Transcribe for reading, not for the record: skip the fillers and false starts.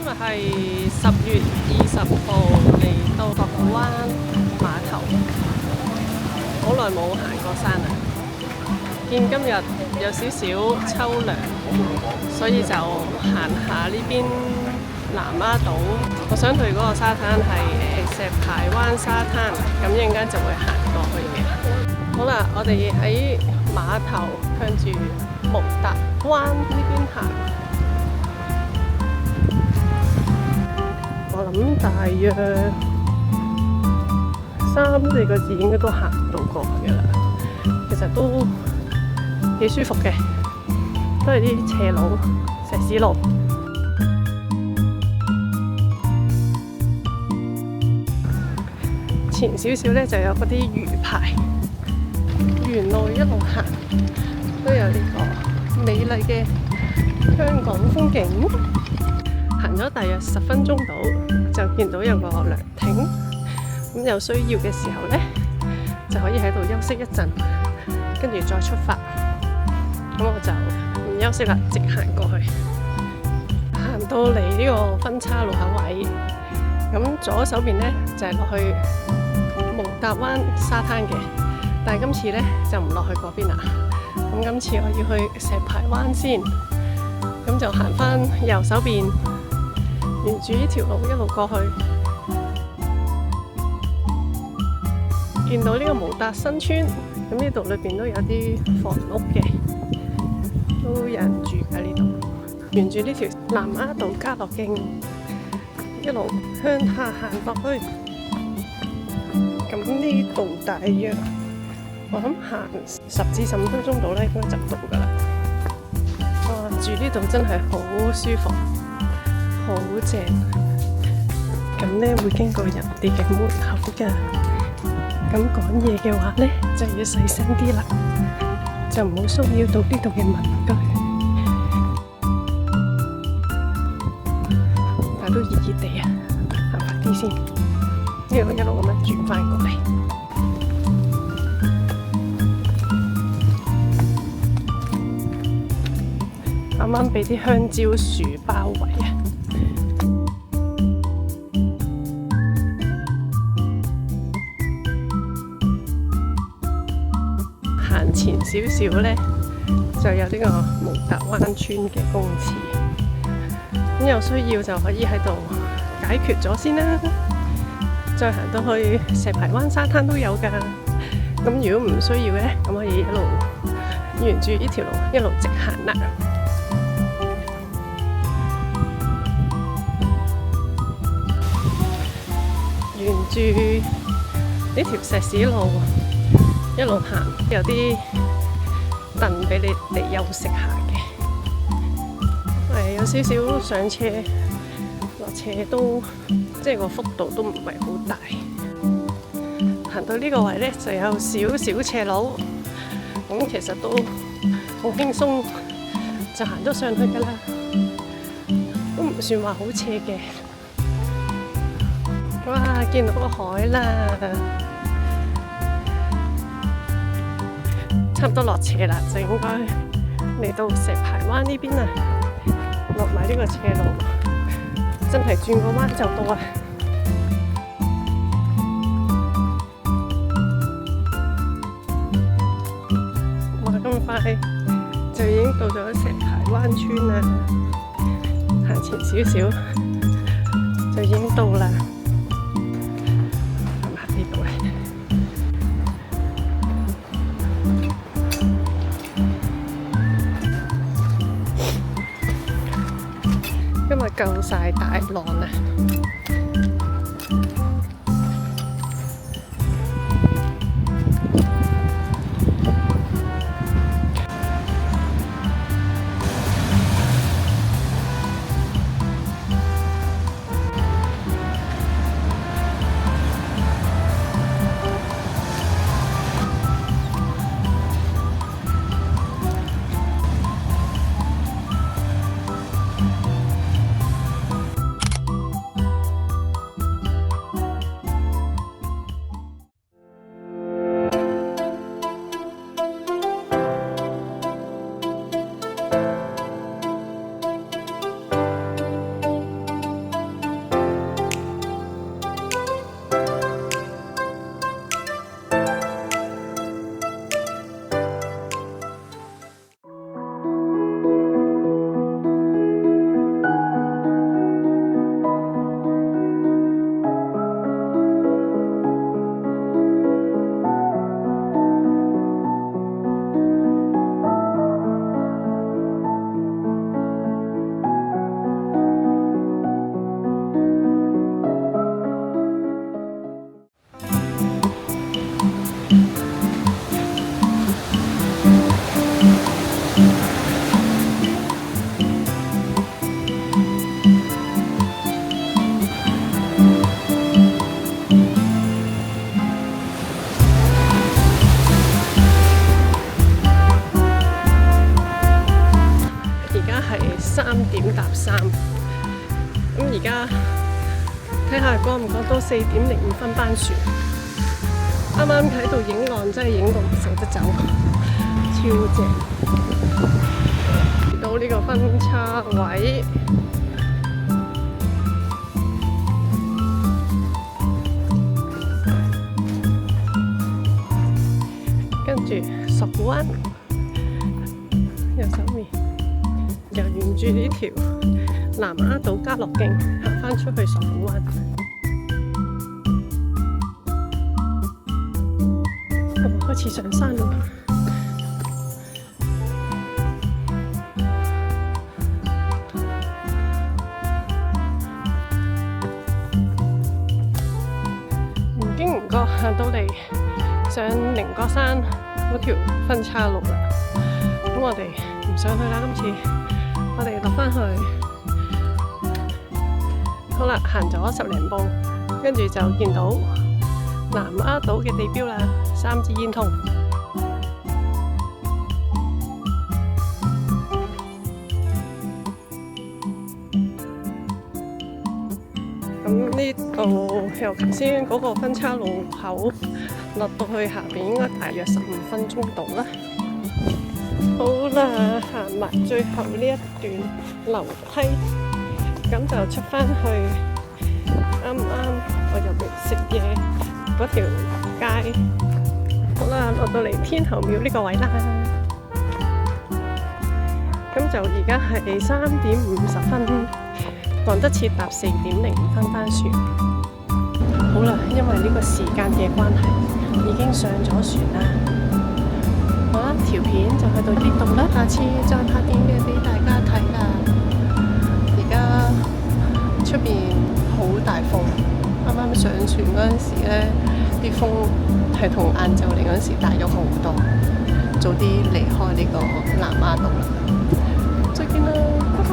日係10月20號嚟到角島灣碼頭，好耐冇行過山啦。見今日有少少秋涼，所以就行下呢邊南丫島。我想去嗰個沙灘係石排灣沙灘，咁一陣間就會行過去嘅。好啦，我哋喺碼頭向住蒙達灣呢邊行。我諗大約3-4個字應該都行到過去嘅啦。其實都幾舒服嘅，都係啲斜路、石屎路。前少少咧就有嗰啲魚排，沿路一路行都有呢個美麗嘅香港風景。行咗大約10分鐘到，就見到有個涼亭。咁有需要嘅時候呢，就可以喺度休息一陣，跟住再出發。咁我就唔休息啦，直行過去。行到嚟呢個分叉路口位，咁左手邊呢，就係落去蒙達灣沙灘嘅，但係今次呢，就唔落去嗰邊啦。咁今次我要去石排灣先，咁就行返右手邊。沿住呢條路一路過去，見到呢個毛達新村，咁呢度裏邊都有啲房屋嘅，都有人住喺呢度。沿住呢條南丫島家樂徑一路向下行落去，咁呢度大約我諗行10至15分鐘到咧，應該就到㗎啦。哇！住呢度真係好舒服。好正，咁咧會經過人哋嘅門口㗎，咁講嘢嘅話咧就要細聲啲啦，就唔好騷擾到呢度嘅民居。但都熱熱地啊，行快啲先，呢度一路咁樣轉翻過嚟。啱啱俾啲香蕉樹包圍啊！行前少少呢，就有呢個蒙達灣村嘅公廁，咁有需要就可以喺度解決咗先啦。再行到去石排灣沙灘都有㗎。咁如果唔需要嘅，咁可以一路沿住呢條路一路直行啦。沿住呢條石屎路一路行，有啲凳俾你哋休息下嘅。有少少上斜落斜都，即係個幅度都唔係好大。行到呢個位呢，就有少少斜路，咁其實都好輕鬆，就行咗上去㗎啦，都唔算話好斜嘅。哇！見到個海啦，差唔多落斜啦，就應該嚟到石排灣呢邊啦。落埋呢個斜路，真係轉個彎就到啊！哇！咁快就已經到咗石排灣村啦，行前少少就已經到啦。今日夠晒大浪啦！ 3點搭3。咁而家睇下趕唔趕到4:05班船。啱啱喺度影岸，真係影到唔捨得走，超正！到呢個分叉位，跟住十股灣右手面，又沿住呢條南丫島嘉樂徑行返出去十股灣。開始上山啦！唔經唔覺行到嚟上寧國山嗰條分岔路啦。咁我哋唔上去啦，今次我哋落返去。好啦，行咗10零步，跟住就見到南丫島嘅地標啦，3支煙通。咁呢度由頭先嗰個分叉路口落到去下邊，應該大約15分鐘到啦。好啦，行埋最後呢一段樓梯，咁就出返去啱啱我入嚟食嘢嗰條街。好啦，落到嚟天后廟呢個位啦。咁就而家係3:50，趕得切搭4:05班船。好啦，因為呢個時間嘅關係，已經上咗船啦。好啦，條片就去到呢度啦，下次再拍片嘅俾大家睇啦。而家出邊好大風，啱啱上船嗰陣時咧，啲風係同晏晝嚟嗰陣時大咗好多，早啲離開呢個南丫島啦。再見啦，拜拜。